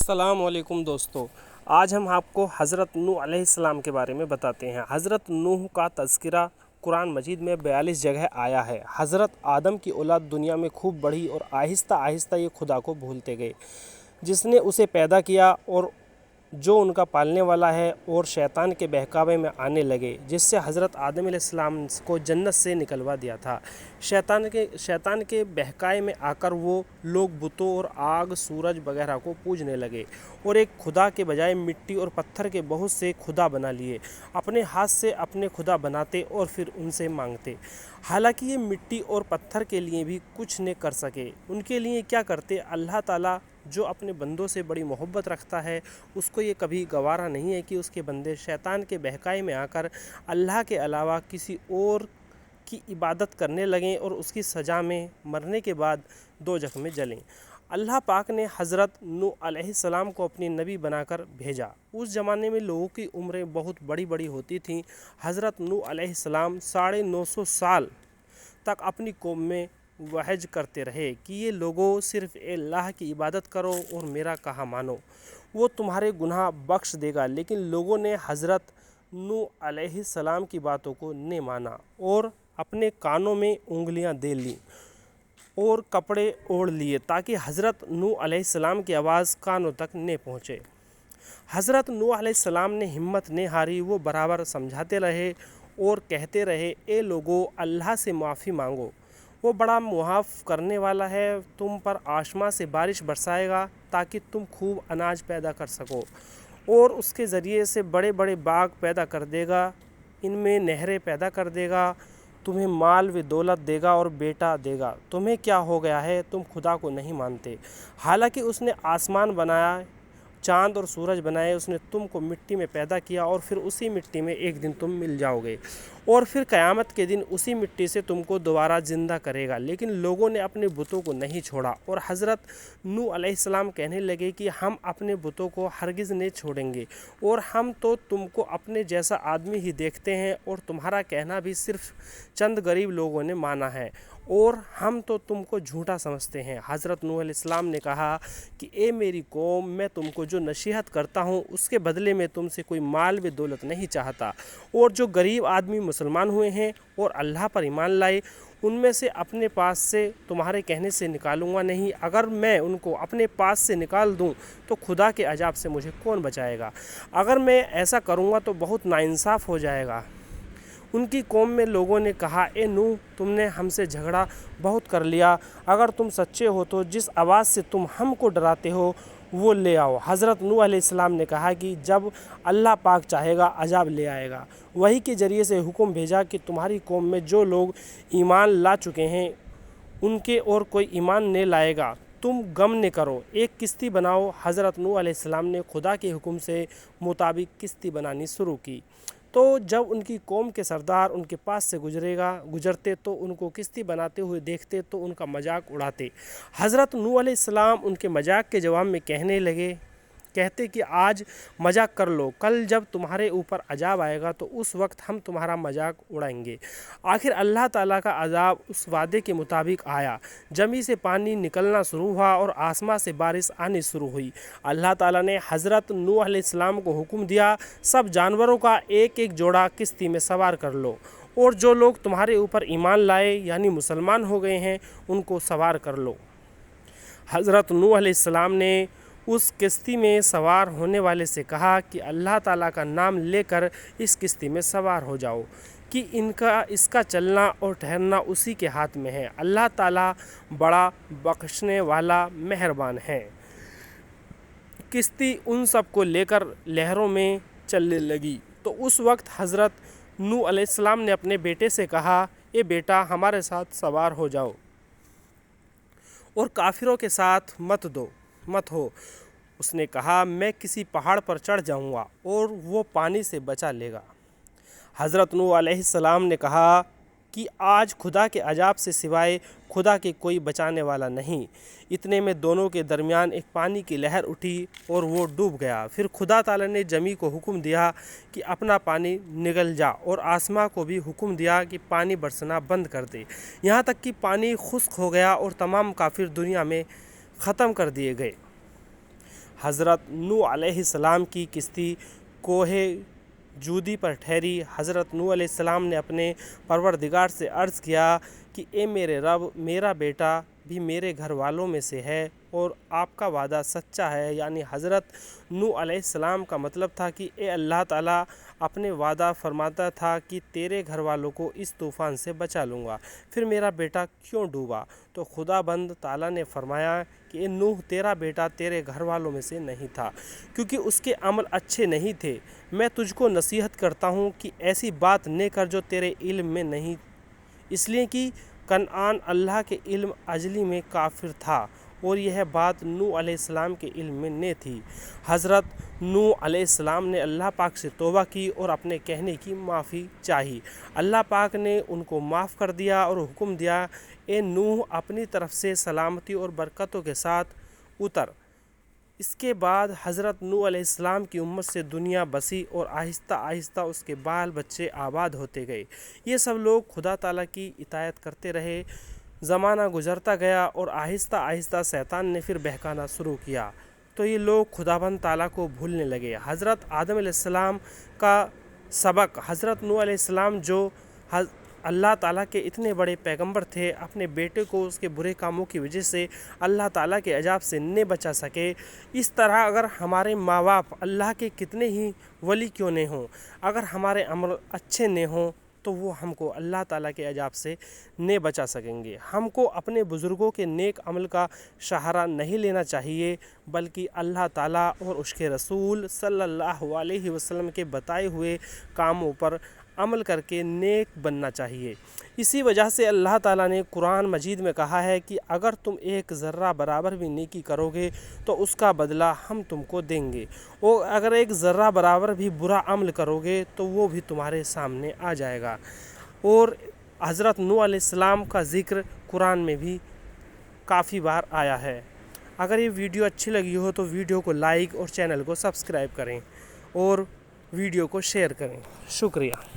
السلام علیکم دوستو، آج ہم آپ کو حضرت نوح علیہ السلام کے بارے میں بتاتے ہیں۔ حضرت نوح کا تذکرہ قرآن مجید میں 42 جگہ آیا ہے۔ حضرت آدم کی اولاد دنیا میں خوب بڑھی اور آہستہ آہستہ یہ خدا کو بھولتے گئے جس نے اسے پیدا کیا اور جو ان کا پالنے والا ہے، اور شیطان کے بہکاوے میں آنے لگے جس سے حضرت آدم علیہ السلام کو جنت سے نکلوا دیا تھا۔ شیطان کے بہکائے میں آ کر وہ لوگ بتوں اور آگ، سورج وغیرہ کو پوجنے لگے اور ایک خدا کے بجائے مٹی اور پتھر کے بہت سے خدا بنا لیے۔ اپنے ہاتھ سے اپنے خدا بناتے اور پھر ان سے مانگتے، حالانکہ یہ مٹی اور پتھر کے لیے بھی کچھ نہ کر سکے۔ ان کے لیے کیا کرتے؟ اللہ تعالیٰ جو اپنے بندوں سے بڑی محبت رکھتا ہے، اس کو یہ کبھی گوارا نہیں ہے کہ اس کے بندے شیطان کے بہکائے میں آ کر اللہ کے علاوہ کسی اور کی عبادت کرنے لگیں اور اس کی سزا میں مرنے کے بعد دوزخ میں جلیں۔ اللہ پاک نے حضرت نوح علیہ السلام کو اپنی نبی بنا کر بھیجا۔ اس زمانے میں لوگوں کی عمریں بہت بڑی بڑی ہوتی تھیں۔ حضرت نوح علیہ السلام 950 سال تک اپنی قوم میں وعظ کرتے رہے کہ یہ لوگوں صرف اللہ کی عبادت کرو اور میرا کہا مانو، وہ تمہارے گناہ بخش دے گا۔ لیکن لوگوں نے حضرت نوح علیہ السلام کی باتوں کو نہ مانا اور اپنے کانوں میں انگلیاں دے لیں اور کپڑے اوڑھ لیے تاکہ حضرت نوح علیہ السلام کی آواز کانوں تک نہ پہنچے۔ حضرت نوح علیہ السلام نے ہمت نہ ہاری، وہ برابر سمجھاتے رہے اور کہتے رہے، اے لوگو، اللہ سے معافی مانگو، وہ بڑا معاف کرنے والا ہے، تم پر آسمان سے بارش برسائے گا تاکہ تم خوب اناج پیدا کر سکو، اور اس کے ذریعے سے بڑے بڑے باغ پیدا کر دے گا، ان میں نہریں پیدا کر دے گا، تمہیں مال و دولت دے گا اور بیٹا دے گا۔ تمہیں کیا ہو گیا ہے؟ تم خدا کو نہیں مانتے، حالانکہ اس نے آسمان بنایا، چاند اور سورج بنائے، اس نے تم کو مٹی میں پیدا کیا اور پھر اسی مٹی میں ایک دن تم مل جاؤ گے، اور پھر قیامت کے دن اسی مٹی سے تم کو دوبارہ زندہ کرے گا۔ لیکن لوگوں نے اپنے بتوں کو نہیں چھوڑا، اور حضرت نوح علیہ السلام کہنے لگے کہ ہم اپنے بتوں کو ہرگز نہیں چھوڑیں گے، اور ہم تو تم کو اپنے جیسا آدمی ہی دیکھتے ہیں، اور تمہارا کہنا بھی صرف چند غریب لوگوں نے مانا ہے، اور ہم تو تم کو جھوٹا سمجھتے ہیں۔ حضرت نوح علیہ السلام نے کہا کہ اے میری قوم، میں تم کو جو نصیحت کرتا ہوں اس کے بدلے میں تم سے کوئی مال و دولت نہیں چاہتا، اور جو غریب آدمی مسلمان ہوئے ہیں اور اللہ پر ایمان لائے، ان میں سے اپنے پاس سے تمہارے کہنے سے نکالوں گا نہیں۔ اگر میں ان کو اپنے پاس سے نکال دوں تو خدا کے عذاب سے مجھے کون بچائے گا؟ اگر میں ایسا کروں گا تو بہت ناانصاف ہو جائے گا۔ ان کی قوم میں لوگوں نے کہا، اے نوح، تم نے ہم سے جھگڑا بہت کر لیا، اگر تم سچے ہو تو جس آواز سے تم ہم کو ڈراتے ہو وہ لے آؤ۔ حضرت نوح علیہ السلام نے کہا کہ جب اللہ پاک چاہے گا عذاب لے آئے گا۔ وحی کے ذریعے سے حکم بھیجا کہ تمہاری قوم میں جو لوگ ایمان لا چکے ہیں ان کے اور کوئی ایمان نہیں لائے گا، تم غم نہ کرو، ایک کشتی بناؤ۔ حضرت نوح علیہ السلام نے خدا کے حکم سے مطابق کشتی بنانی شروع کی، تو جب ان کی قوم کے سردار ان کے پاس سے گزرتے تو ان کو کشتی بناتے ہوئے دیکھتے تو ان کا مذاق اڑاتے۔ حضرت نوح علیہ السلام ان کے مذاق کے جواب میں کہتے کہ آج مذاق کر لو، کل جب تمہارے اوپر عذاب آئے گا تو اس وقت ہم تمہارا مذاق اڑائیں گے۔ آخر اللہ تعالیٰ کا عذاب اس وعدے کے مطابق آیا، زمین سے پانی نکلنا شروع ہوا اور آسمان سے بارش آنی شروع ہوئی۔ اللہ تعالیٰ نے حضرت نوح علیہ السلام کو حکم دیا، سب جانوروں کا ایک ایک جوڑا کشتی میں سوار کر لو، اور جو لوگ تمہارے اوپر ایمان لائے یعنی مسلمان ہو گئے ہیں ان کو سوار کر لو۔ حضرت نوح علیہ السلام نے اس کشتی میں سوار ہونے والے سے کہا کہ اللہ تعالیٰ کا نام لے کر اس کشتی میں سوار ہو جاؤ کہ اس کا چلنا اور ٹھہرنا اسی کے ہاتھ میں ہے، اللہ تعالیٰ بڑا بخشنے والا مہربان ہے۔ کشتی ان سب کو لے کر لہروں میں چلنے لگی، تو اس وقت حضرت نوح علیہ السلام نے اپنے بیٹے سے کہا، اے بیٹا، ہمارے ساتھ سوار ہو جاؤ اور کافروں کے ساتھ مت ہو۔ اس نے کہا، میں کسی پہاڑ پر چڑھ جاؤں گا اور وہ پانی سے بچا لے گا۔ حضرت نوح علیہ السلام نے کہا کہ آج خدا کے عذاب سے سوائے خدا کے کوئی بچانے والا نہیں۔ اتنے میں دونوں کے درمیان ایک پانی کی لہر اٹھی اور وہ ڈوب گیا۔ پھر خدا تعالیٰ نے زمین کو حکم دیا کہ اپنا پانی نگل جا، اور آسمان کو بھی حکم دیا کہ پانی برسنا بند کر دے، یہاں تک کہ پانی خشک ہو گیا اور تمام کافر دنیا میں ختم کر دیے گئے۔ حضرت نوح علیہ السلام کی کشتی کوہ جودی پر ٹھہری۔ حضرت نوح علیہ السلام نے اپنے پروردگار سے عرض کیا کہ اے میرے رب، میرا بیٹا بھی میرے گھر والوں میں سے ہے اور آپ کا وعدہ سچا ہے۔ یعنی حضرت نوح علیہ السلام کا مطلب تھا کہ اے اللہ تعالیٰ، اپنے وعدہ فرماتا تھا کہ تیرے گھر والوں کو اس طوفان سے بچا لوں گا، پھر میرا بیٹا کیوں ڈوبا؟ تو خدا بند تعالیٰ نے فرمایا کہ اے نوح، تیرا بیٹا تیرے گھر والوں میں سے نہیں تھا، کیونکہ اس کے عمل اچھے نہیں تھے۔ میں تجھ کو نصیحت کرتا ہوں کہ ایسی بات نہ کر جو تیرے علم میں نہیں، اس لیے کہ کنعان اللہ کے علم ازلی میں کافر تھا اور یہ بات نوح علیہ السلام کے علم میں نہ تھی۔ حضرت نوح علیہ السلام نے اللہ پاک سے توبہ کی اور اپنے کہنے کی معافی چاہی۔ اللہ پاک نے ان کو معاف کر دیا اور حکم دیا، اے نوح، اپنی طرف سے سلامتی اور برکتوں کے ساتھ اتر۔ اس کے بعد حضرت نوح علیہ السلام کی امت سے دنیا بسی اور آہستہ آہستہ اس کے بال بچے آباد ہوتے گئے۔ یہ سب لوگ خدا تعالیٰ کی اطاعت کرتے رہے۔ زمانہ گزرتا گیا اور آہستہ آہستہ شیطان نے پھر بہکانا شروع کیا، تو یہ لوگ خداوند تعالیٰ کو بھولنے لگے۔ حضرت آدم علیہ السلام کا سبق، حضرت نوح علیہ السلام جو اللہ تعالیٰ کے اتنے بڑے پیغمبر تھے، اپنے بیٹے کو اس کے برے کاموں کی وجہ سے اللہ تعالیٰ کے عذاب سے نہ بچا سکے۔ اس طرح اگر ہمارے ماں باپ اللہ کے کتنے ہی ولی کیوں نہ ہوں، اگر ہمارے عمل اچھے نہ ہوں تو وہ ہم کو اللہ تعالیٰ کے عذاب سے نہ بچا سکیں گے۔ ہم کو اپنے بزرگوں کے نیک عمل کا سہارا نہیں لینا چاہیے، بلکہ اللہ تعالیٰ اور اس کے رسول صلی اللہ علیہ وسلم کے بتائے ہوئے کاموں پر عمل کر کے نیک بننا چاہیے۔ اسی وجہ سے اللہ تعالیٰ نے قرآن مجید میں کہا ہے کہ اگر تم ایک ذرہ برابر بھی نیکی کرو گے تو اس کا بدلہ ہم تم کو دیں گے، اور اگر ایک ذرہ برابر بھی برا عمل کرو گے تو وہ بھی تمہارے سامنے آ جائے گا۔ اور حضرت نوح علیہ السلام کا ذکر قرآن میں بھی کافی بار آیا ہے۔ اگر یہ ویڈیو اچھی لگی ہو تو ویڈیو کو لائک اور چینل کو سبسکرائب کریں اور ویڈیو کو شیئر کریں۔ شکریہ۔